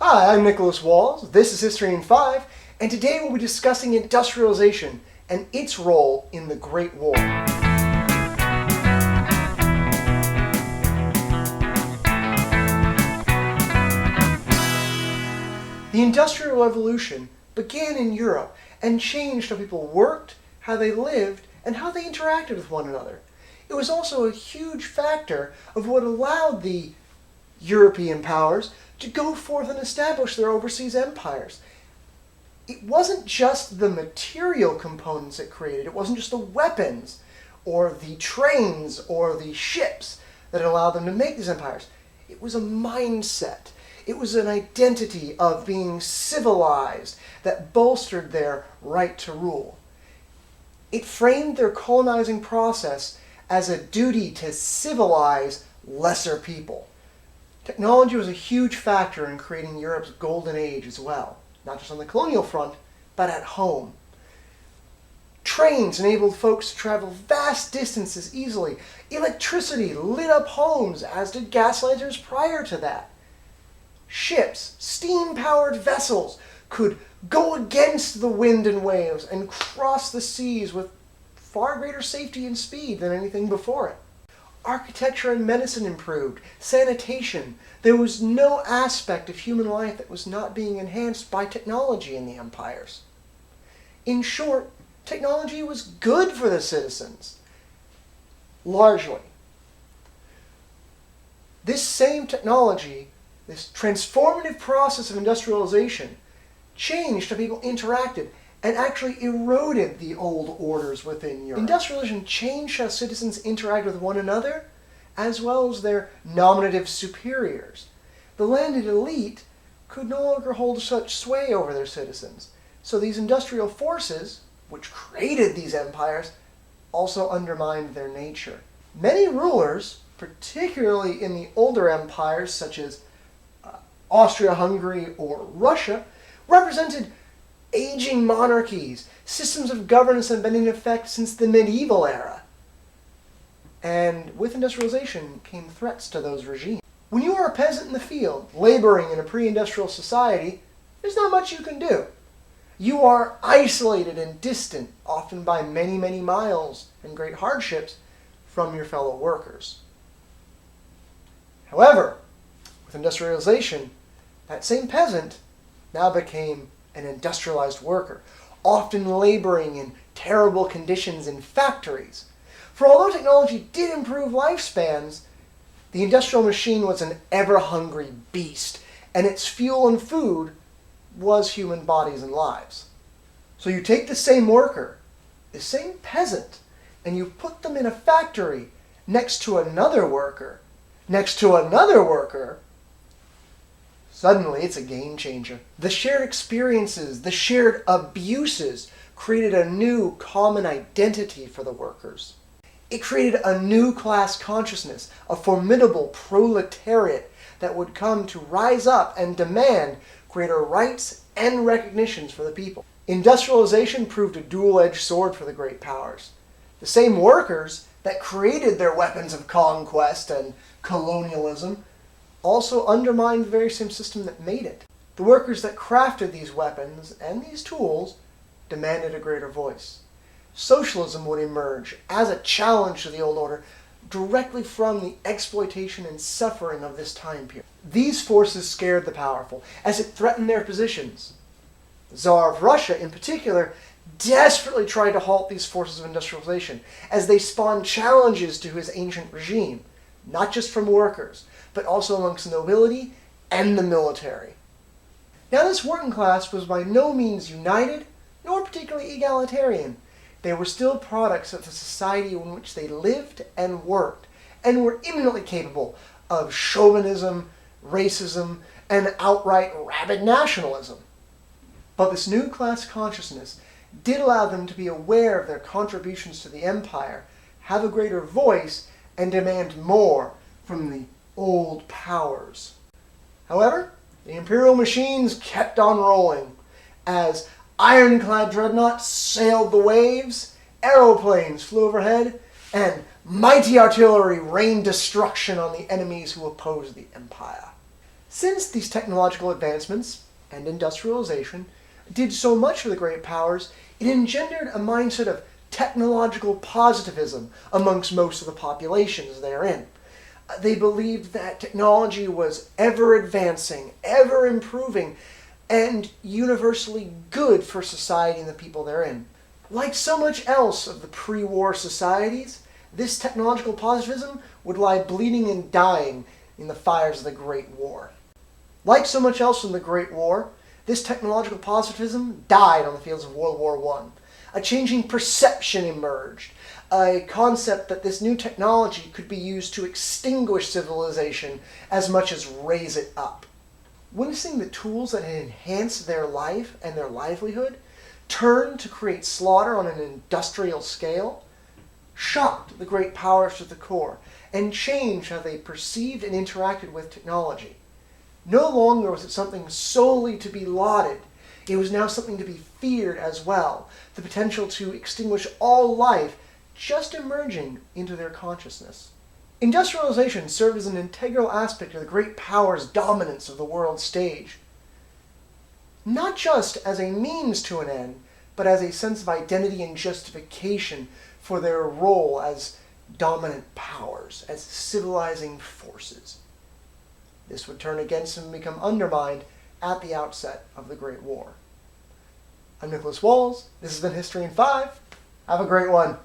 Hi, I'm Nicholas Walls. This is History in 5, and today we'll be discussing industrialization and its role in the Great War. The Industrial Revolution began in Europe and changed how people worked, how they lived, and how they interacted with one another. It was also a huge factor of what allowed the European powers to go forth and establish their overseas empires. It wasn't just the material components it created, it wasn't just the weapons or the trains or the ships that allowed them to make these empires. It was a mindset. It was an identity of being civilized that bolstered their right to rule. It framed their colonizing process as a duty to civilize lesser people. Technology was a huge factor in creating Europe's golden age as well, not just on the colonial front, but at home. Trains enabled folks to travel vast distances easily. Electricity lit up homes, as did gas lasers prior to that. Ships, steam-powered vessels, could go against the wind and waves and cross the seas with far greater safety and speed than anything before it. Architecture and medicine improved, sanitation. There was no aspect of human life that was not being enhanced by technology in the empires. In short, technology was good for the citizens, largely. This same technology, this transformative process of industrialization, changed how people interacted and actually eroded the old orders within Europe. Industrialization changed how citizens interact with one another, as well as their nominative superiors. The landed elite could no longer hold such sway over their citizens, so these industrial forces, which created these empires, also undermined their nature. Many rulers, particularly in the older empires such as Austria-Hungary or Russia, represented aging monarchies. Systems of governance have been in effect since the medieval era. And with industrialization came threats to those regimes. When you are a peasant in the field, laboring in a pre-industrial society, there's not much you can do. You are isolated and distant, often by many, many miles and great hardships, from your fellow workers. However, with industrialization, that same peasant now became an industrialized worker, often laboring in terrible conditions in factories. For although technology did improve lifespans, the industrial machine was an ever-hungry beast, and its fuel and food was human bodies and lives. So you take the same worker, the same peasant, and you put them in a factory next to another worker, next to another worker. Suddenly, it's a game changer. The shared experiences, the shared abuses created a new common identity for the workers. It created a new class consciousness, a formidable proletariat that would come to rise up and demand greater rights and recognitions for the people. Industrialization proved a dual-edged sword for the great powers. The same workers that created their weapons of conquest and colonialism also undermined the very same system that made it. The workers that crafted these weapons and these tools demanded a greater voice. Socialism would emerge as a challenge to the old order directly from the exploitation and suffering of this time period. These forces scared the powerful as it threatened their positions. The Tsar of Russia, in particular, desperately tried to halt these forces of industrialization as they spawned challenges to his ancient regime, not just from workers, but also amongst the nobility and the military. Now, this working class was by no means united, nor particularly egalitarian. They were still products of the society in which they lived and worked, and were eminently capable of chauvinism, racism, and outright rabid nationalism. But this new class consciousness did allow them to be aware of their contributions to the empire, have a greater voice, and demand more from the old powers. However, the imperial machines kept on rolling as ironclad dreadnoughts sailed the waves, aeroplanes flew overhead, and mighty artillery rained destruction on the enemies who opposed the empire. Since these technological advancements and industrialization did so much for the great powers, it engendered a mindset of technological positivism amongst most of the populations therein. They believed that technology was ever advancing, ever improving, and universally good for society and the people therein. Like so much else of the pre-war societies, this technological positivism would lie bleeding and dying in the fires of the Great War. Like so much else in the Great War, this technological positivism died on the fields of World War I. A changing perception emerged, a concept that this new technology could be used to extinguish civilization as much as raise it up. Witnessing the tools that had enhanced their life and their livelihood turn to create slaughter on an industrial scale shocked the great powers to the core and changed how they perceived and interacted with technology. No longer was it something solely to be lauded. It was now something to be feared as well, the potential to extinguish all life just emerging into their consciousness. Industrialization served as an integral aspect of the great powers' dominance of the world stage. Not just as a means to an end, but as a sense of identity and justification for their role as dominant powers, as civilizing forces. This would turn against them and become undermined at the outset of the Great War. I'm Nicholas Walls. This has been History in 5. Have a great one.